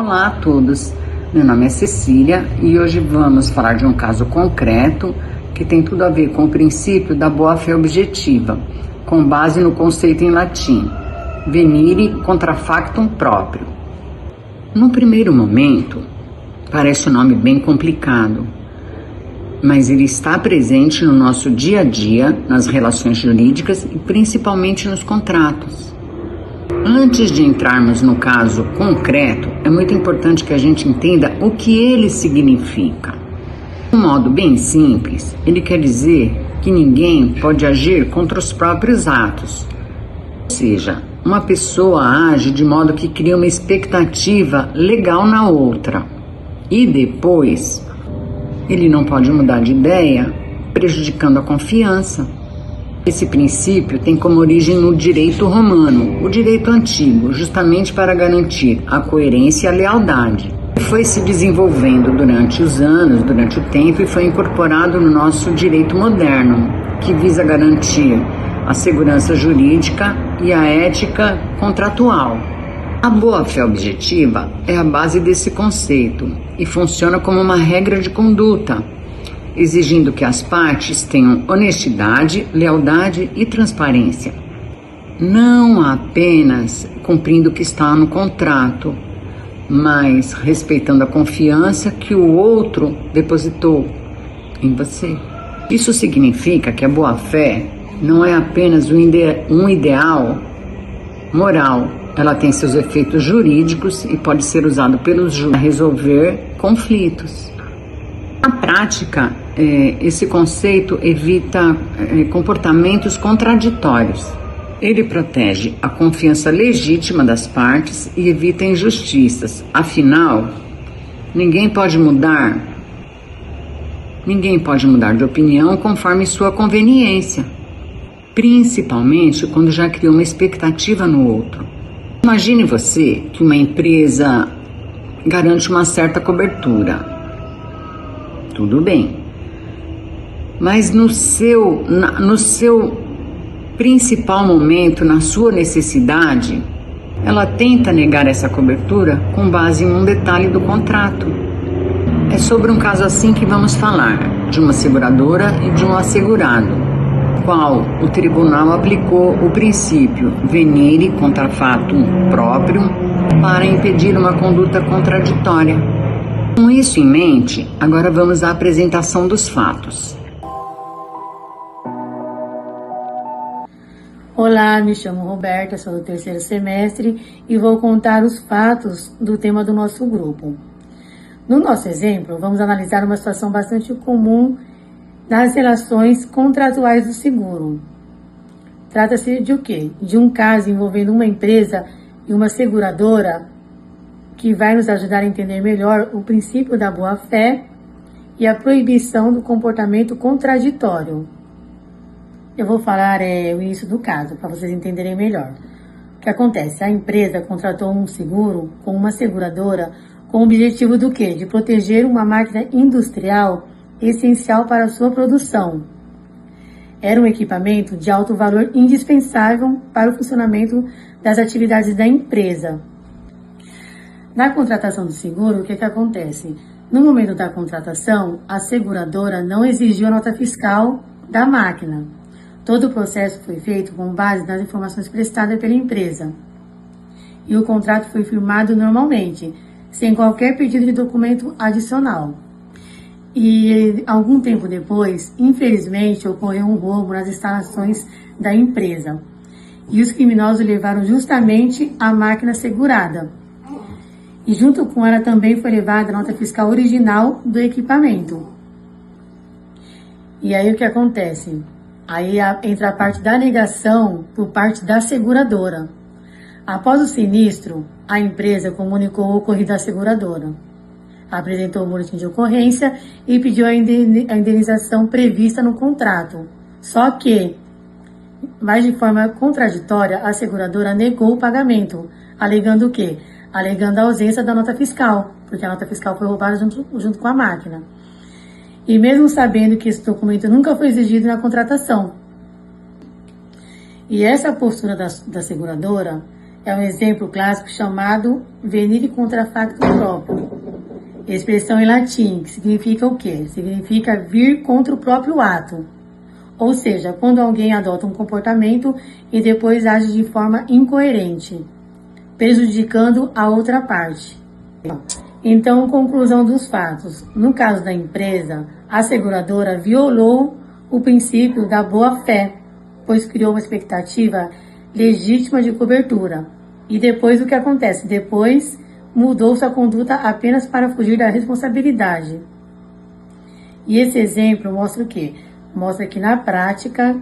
Olá a todos, meu nome é Cecília e hoje vamos falar de um caso concreto que tem tudo a ver com o princípio da boa-fé objetiva, com base no conceito em latim, venire contra factum proprio. Num primeiro momento, parece um nome bem complicado, mas ele está presente no nosso dia a dia, nas relações jurídicas e principalmente nos contratos. Antes de entrarmos no caso concreto, é muito importante que a gente entenda o que ele significa. De um modo bem simples, ele quer dizer que ninguém pode agir contra os próprios atos. Ou seja, uma pessoa age de modo que cria uma expectativa legal na outra. E depois, ele não pode mudar de ideia, prejudicando a confiança. Esse princípio tem como origem no direito romano, o direito antigo, justamente para garantir a coerência e a lealdade. Foi se desenvolvendo durante os anos, durante o tempo, e foi incorporado no nosso direito moderno, que visa garantir a segurança jurídica e a ética contratual. A boa-fé objetiva é a base desse conceito e funciona como uma regra de conduta, exigindo que as partes tenham honestidade, lealdade e transparência, não apenas cumprindo o que está no contrato, mas respeitando a confiança que o outro depositou em você. Isso significa que a boa-fé não é apenas um ideal moral, ela tem seus efeitos jurídicos e pode ser usado pelos juízes para resolver conflitos. Na prática, esse conceito evita comportamentos contraditórios. Ele protege a confiança legítima das partes e evita injustiças. Afinal, ninguém pode mudar de opinião conforme sua conveniência, principalmente quando já criou uma expectativa no outro. Imagine você que uma empresa garante uma certa cobertura. Tudo bem, mas no seu principal momento, na sua necessidade, ela tenta negar essa cobertura com base em um detalhe do contrato. É sobre um caso assim que vamos falar, de uma seguradora e de um assegurado, qual o tribunal aplicou o princípio venire contra factum proprio para impedir uma conduta contraditória. Com isso em mente, agora vamos à apresentação dos fatos. Olá, me chamo Roberta, sou do 3º semestre e vou contar os fatos do tema do nosso grupo. No nosso exemplo, vamos analisar uma situação bastante comum nas relações contratuais do seguro. Trata-se de o quê? De um caso envolvendo uma empresa e uma seguradora que vai nos ajudar a entender melhor o princípio da boa-fé e a proibição do comportamento contraditório. Eu vou falar o início do caso, para vocês entenderem melhor. O que acontece? A empresa contratou um seguro com uma seguradora com o objetivo do quê? De proteger uma máquina industrial essencial para a sua produção. Era um equipamento de alto valor indispensável para o funcionamento das atividades da empresa. Na contratação do seguro, o que acontece? No momento da contratação, a seguradora não exigiu a nota fiscal da máquina. Todo o processo foi feito com base nas informações prestadas pela empresa. E o contrato foi firmado normalmente, sem qualquer pedido de documento adicional. E algum tempo depois, infelizmente, ocorreu um roubo nas instalações da empresa. E os criminosos levaram justamente a máquina segurada. E junto com ela também foi levada a nota fiscal original do equipamento. E aí o que acontece? Aí entra a parte da negação por parte da seguradora. Após o sinistro, a empresa comunicou o ocorrido à seguradora. Apresentou o boletim de ocorrência e pediu a indenização prevista no contrato. Só que, mas de forma contraditória, a seguradora negou o pagamento, alegando o quê? Alegando a ausência da nota fiscal, porque a nota fiscal foi roubada junto com a máquina. E mesmo sabendo que esse documento nunca foi exigido na contratação. E essa postura da seguradora é um exemplo clássico chamado venire contra factum próprio, expressão em latim, que significa o quê? Significa vir contra o próprio ato. Ou seja, quando alguém adota um comportamento e depois age de forma incoerente, prejudicando a outra parte. Então, conclusão dos fatos. No caso da empresa, a seguradora violou o princípio da boa-fé, pois criou uma expectativa legítima de cobertura. E depois o que acontece? Depois mudou sua conduta apenas para fugir da responsabilidade. E esse exemplo mostra o quê? Mostra que na prática,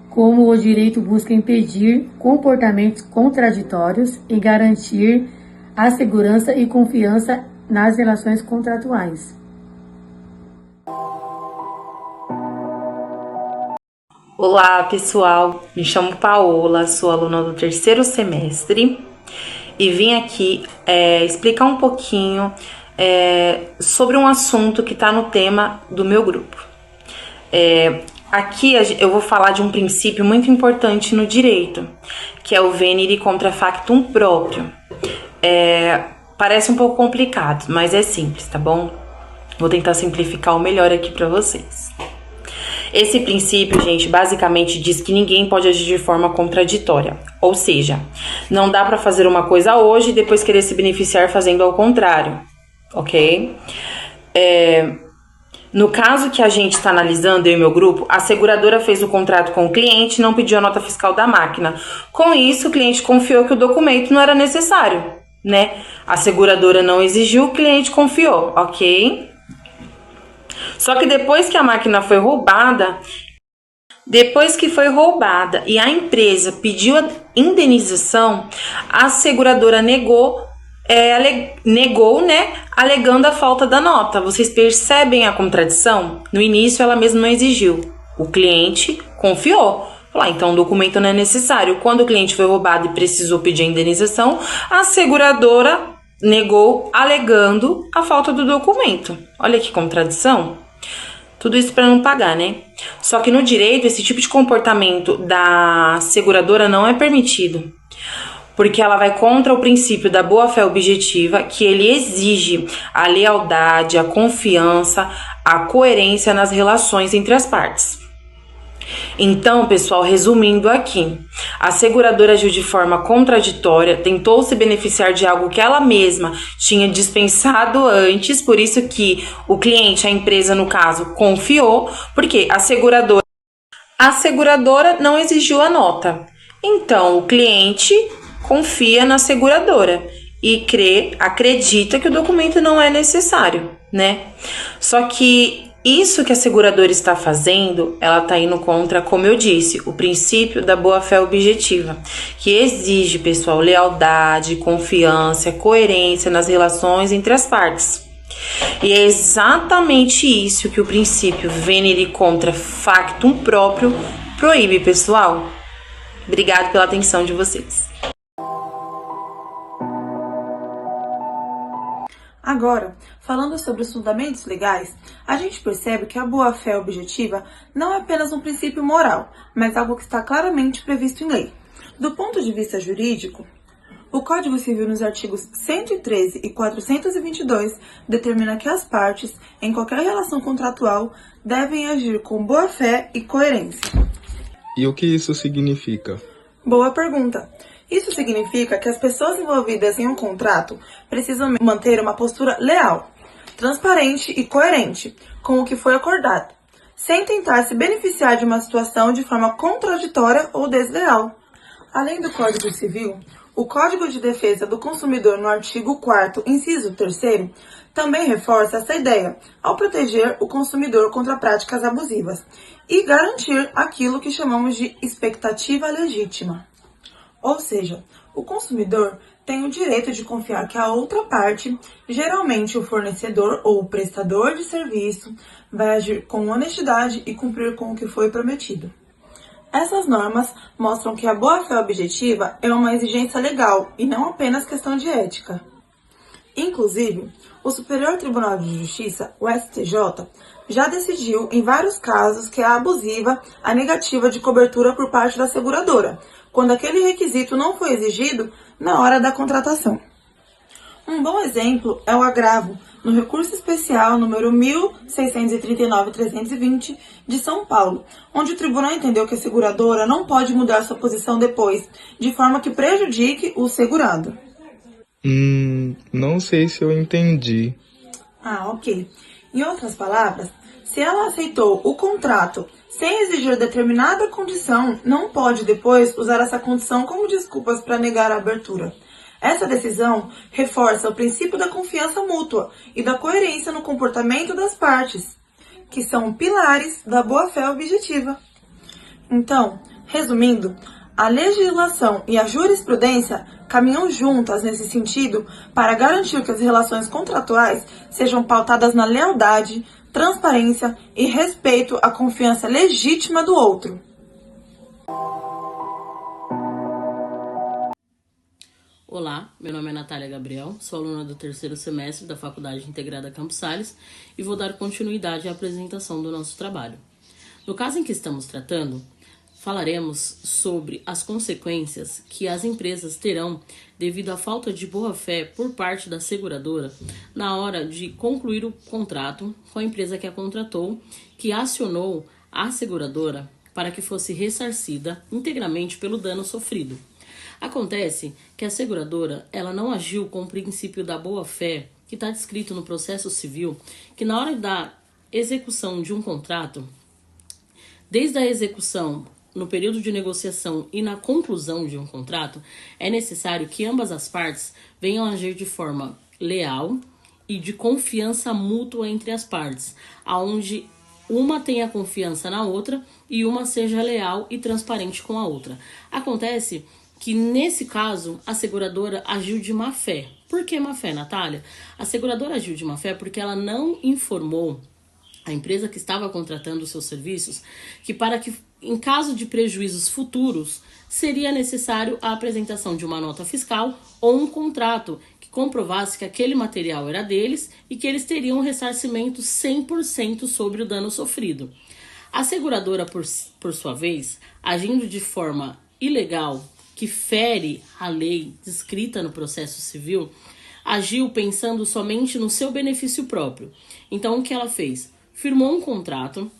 como o direito busca impedir comportamentos contraditórios e garantir a segurança e confiança nas relações contratuais. Olá pessoal, me chamo Paola, sou aluna do 3º semestre e vim aqui explicar um pouquinho sobre um assunto que está no tema do meu grupo. Aqui eu vou falar de um princípio muito importante no direito, que é o venire contra factum próprio. Parece um pouco complicado, mas é simples, tá bom? Vou tentar simplificar o melhor aqui para vocês. Esse princípio, gente, basicamente diz que ninguém pode agir de forma contraditória. Ou seja, não dá para fazer uma coisa hoje e depois querer se beneficiar fazendo ao contrário, ok? No caso que a gente está analisando, eu e meu grupo, a seguradora fez o contrato com o cliente e não pediu a nota fiscal da máquina. Com isso, o cliente confiou que o documento não era necessário, né? A seguradora não exigiu, o cliente confiou, ok? Só que depois que a máquina foi roubada, e a empresa pediu a indenização, a seguradora negou, né, alegando a falta da nota. Vocês percebem a contradição? No início ela mesma não exigiu, o cliente confiou. Então o documento não é necessário. Quando o cliente foi roubado e precisou pedir a indenização, a seguradora negou, alegando a falta do documento. Olha que contradição. Tudo isso para não pagar, né? Só que no direito, esse tipo de comportamento da seguradora não é permitido, porque ela vai contra o princípio da boa-fé objetiva, que ele exige a lealdade, a confiança, a coerência nas relações entre as partes. Então, pessoal, resumindo aqui, a seguradora agiu de forma contraditória, tentou se beneficiar de algo que ela mesma tinha dispensado antes, por isso que o cliente, a empresa no caso, confiou, porque a seguradora não exigiu a nota. Então, o cliente confia na seguradora e acredita que o documento não é necessário, né? Só que isso que a seguradora está fazendo, ela está indo contra, como eu disse, o princípio da boa-fé objetiva, que exige, pessoal, lealdade, confiança, coerência nas relações entre as partes. E é exatamente isso que o princípio venire contra factum próprio proíbe, pessoal. Obrigado pela atenção de vocês. Agora, falando sobre os fundamentos legais, a gente percebe que a boa-fé objetiva não é apenas um princípio moral, mas algo que está claramente previsto em lei. Do ponto de vista jurídico, o Código Civil, nos artigos 113 e 422, determina que as partes, em qualquer relação contratual, devem agir com boa-fé e coerência. E o que isso significa? Boa pergunta. Isso significa que as pessoas envolvidas em um contrato precisam manter uma postura leal, transparente e coerente com o que foi acordado, sem tentar se beneficiar de uma situação de forma contraditória ou desleal. Além do Código Civil, o Código de Defesa do Consumidor, no artigo 4º, inciso 3º, também reforça essa ideia, ao proteger o consumidor contra práticas abusivas e garantir aquilo que chamamos de expectativa legítima. Ou seja, o consumidor tem o direito de confiar que a outra parte, geralmente o fornecedor ou o prestador de serviço, vai agir com honestidade e cumprir com o que foi prometido. Essas normas mostram que a boa-fé objetiva é uma exigência legal e não apenas questão de ética. Inclusive, o Superior Tribunal de Justiça, o STJ, já decidiu em vários casos que é abusiva a negativa de cobertura por parte da seguradora, quando aquele requisito não foi exigido na hora da contratação. Um bom exemplo é o agravo no recurso especial número 1639-320 de São Paulo, onde o tribunal entendeu que a seguradora não pode mudar sua posição depois, de forma que prejudique o segurado. Não sei se eu entendi. Ok. Em outras palavras, se ela aceitou o contrato sem exigir determinada condição, não pode depois usar essa condição como desculpas para negar a abertura. Essa decisão reforça o princípio da confiança mútua e da coerência no comportamento das partes, que são pilares da boa-fé objetiva. Então, resumindo, a legislação e a jurisprudência caminham juntas nesse sentido para garantir que as relações contratuais sejam pautadas na lealdade, transparência e respeito à confiança legítima do outro. Olá, meu nome é Natália Gabriel, sou aluna do 3º semestre da Faculdade Integrada Campos Sales e vou dar continuidade à apresentação do nosso trabalho. No caso em que estamos tratando, falaremos sobre as consequências que as empresas terão devido à falta de boa-fé por parte da seguradora na hora de concluir o contrato com a empresa que a contratou, que acionou a seguradora para que fosse ressarcida integralmente pelo dano sofrido. Acontece que a seguradora ela não agiu com o princípio da boa-fé que está descrito no processo civil, que na hora da execução de um contrato, desde a execução, no período de negociação e na conclusão de um contrato, é necessário que ambas as partes venham a agir de forma leal e de confiança mútua entre as partes, aonde uma tenha confiança na outra e uma seja leal e transparente com a outra. Acontece que nesse caso a seguradora agiu de má fé. Por que má fé, Natália? A seguradora agiu de má fé porque ela não informou a empresa que estava contratando os seus serviços que para que, em caso de prejuízos futuros, seria necessário a apresentação de uma nota fiscal ou um contrato que comprovasse que aquele material era deles e que eles teriam um ressarcimento 100% sobre o dano sofrido. A seguradora, por sua vez, agindo de forma ilegal, que fere a lei descrita no processo civil, agiu pensando somente no seu benefício próprio. Então, o que ela fez? Firmou um contrato,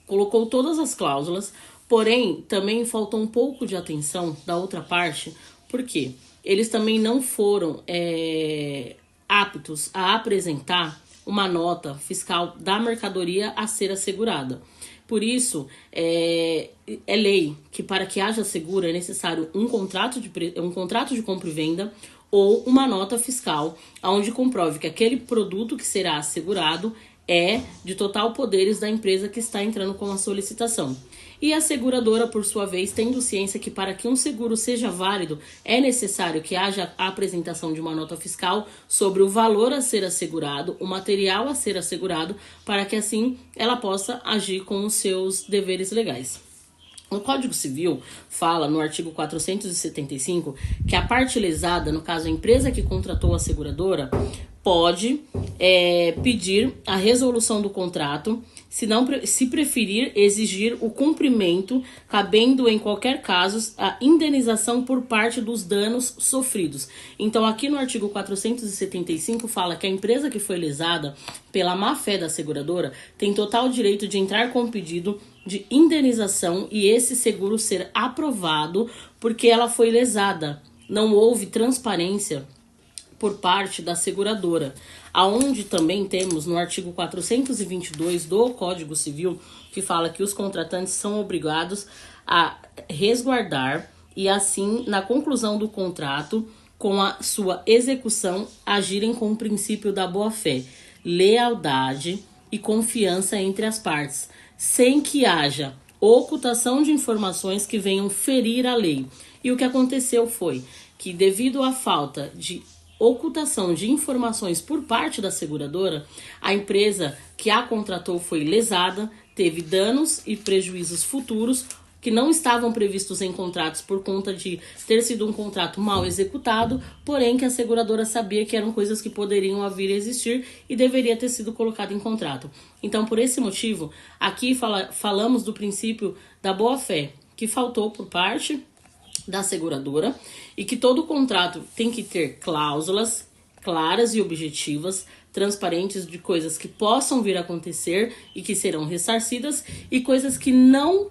colocou todas as cláusulas, porém, também faltou um pouco de atenção da outra parte, porque eles também não foram aptos a apresentar uma nota fiscal da mercadoria a ser assegurada. Por isso, é lei que para que haja seguro é necessário um contrato de compra e venda ou uma nota fiscal, onde comprove que aquele produto que será assegurado é de total poderes da empresa que está entrando com a solicitação. E a seguradora, por sua vez, tendo ciência que para que um seguro seja válido, é necessário que haja a apresentação de uma nota fiscal sobre o valor a ser assegurado, o material a ser assegurado, para que assim ela possa agir com os seus deveres legais. O Código Civil fala, no artigo 475, que a parte lesada, no caso a empresa que contratou a seguradora, pode pedir a resolução do contrato, se preferir exigir o cumprimento, cabendo em qualquer caso a indenização por parte dos danos sofridos. Então aqui no artigo 475 fala que a empresa que foi lesada pela má-fé da seguradora tem total direito de entrar com pedido de indenização e esse seguro ser aprovado porque ela foi lesada. Não houve transparência por parte da seguradora, aonde também temos no artigo 422 do Código Civil, que fala que os contratantes são obrigados a resguardar e assim, na conclusão do contrato, com a sua execução, agirem com o princípio da boa-fé, lealdade e confiança entre as partes, sem que haja ocultação de informações que venham ferir a lei. E o que aconteceu foi que, devido à falta de ocultação de informações por parte da seguradora, a empresa que a contratou foi lesada, teve danos e prejuízos futuros, que não estavam previstos em contratos por conta de ter sido um contrato mal executado, porém que a seguradora sabia que eram coisas que poderiam vir a existir e deveria ter sido colocado em contrato. Então, por esse motivo, aqui falamos do princípio da boa-fé, que faltou por parte da seguradora, e que todo contrato tem que ter cláusulas claras e objetivas, transparentes, de coisas que possam vir a acontecer e que serão ressarcidas, e coisas que não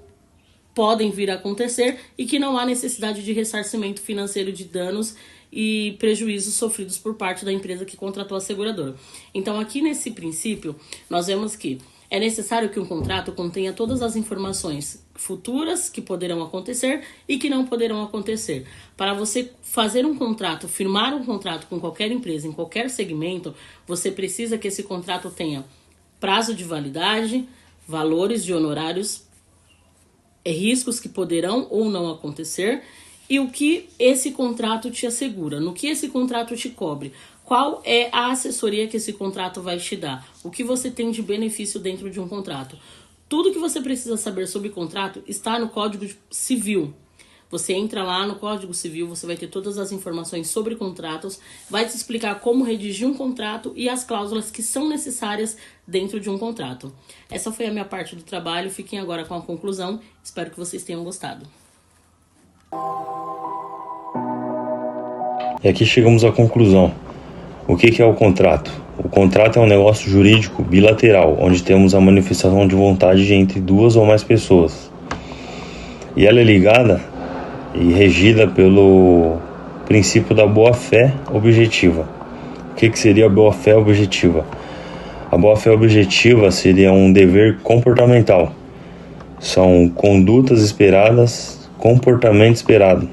podem vir a acontecer e que não há necessidade de ressarcimento financeiro de danos e prejuízos sofridos por parte da empresa que contratou a seguradora. Então, aqui nesse princípio, nós vemos que é necessário que um contrato contenha todas as informações futuras que poderão acontecer e que não poderão acontecer. Para você fazer um contrato, firmar um contrato com qualquer empresa, em qualquer segmento, você precisa que esse contrato tenha prazo de validade, valores de honorários, riscos que poderão ou não acontecer e o que esse contrato te assegura, no que esse contrato te cobre. Qual é a assessoria que esse contrato vai te dar? O que você tem de benefício dentro de um contrato? Tudo que você precisa saber sobre contrato está no Código Civil. Você entra lá no Código Civil, você vai ter todas as informações sobre contratos, vai te explicar como redigir um contrato e as cláusulas que são necessárias dentro de um contrato. Essa foi a minha parte do trabalho, fiquem agora com a conclusão, espero que vocês tenham gostado. E aqui chegamos à conclusão. O que é o contrato? O contrato é um negócio jurídico bilateral, onde temos a manifestação de vontade entre duas ou mais pessoas. E ela é ligada e regida pelo princípio da boa-fé objetiva. O que seria a boa-fé objetiva? A boa-fé objetiva seria um dever comportamental. São condutas esperadas, comportamento esperado,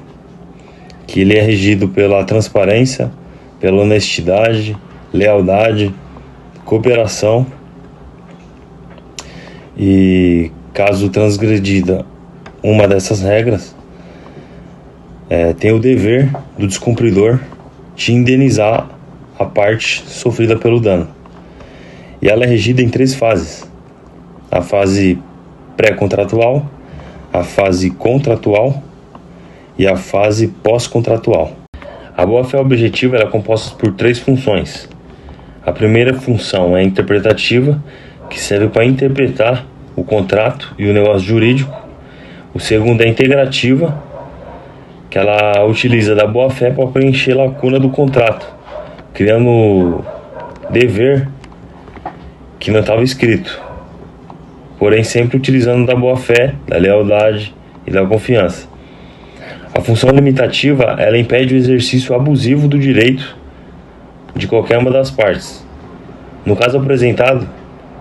que ele é regido pela transparência, pela honestidade, lealdade, cooperação, e caso transgredida uma dessas regras, tem o dever do descumpridor de indenizar a parte sofrida pelo dano. E ela é regida em 3 fases: a fase pré-contratual, a fase contratual e a fase pós-contratual. A boa-fé objetiva é composta por 3 funções. A primeira função é interpretativa, que serve para interpretar o contrato e o negócio jurídico. O segundo é integrativa, que ela utiliza da boa-fé para preencher a lacuna do contrato, criando dever que não estava escrito, porém sempre utilizando da boa-fé, da lealdade e da confiança. A função limitativa, ela impede o exercício abusivo do direito de qualquer uma das partes. No caso apresentado,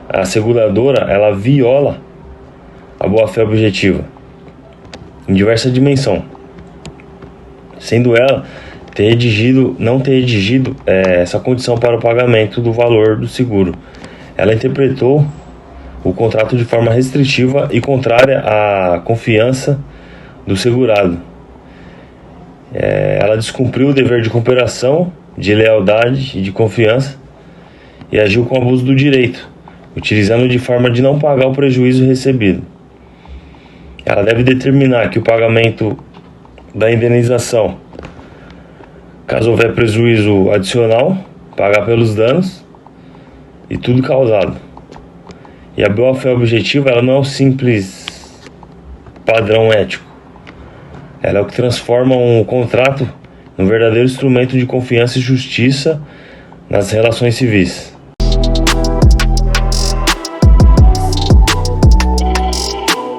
a seguradora, ela viola a boa-fé objetiva em diversa dimensão, sendo ela não ter redigido essa condição para o pagamento do valor do seguro. Ela interpretou o contrato de forma restritiva e contrária à confiança do segurado. Ela descumpriu o dever de cooperação, de lealdade e de confiança e agiu com abuso do direito, utilizando de forma de não pagar o prejuízo recebido. Ela deve determinar que o pagamento da indenização, caso houver prejuízo adicional, pagar pelos danos e tudo causado. E a boa-fé objetiva, ela não é um simples padrão ético. Ela é o que transforma um contrato num verdadeiro instrumento de confiança e justiça nas relações civis.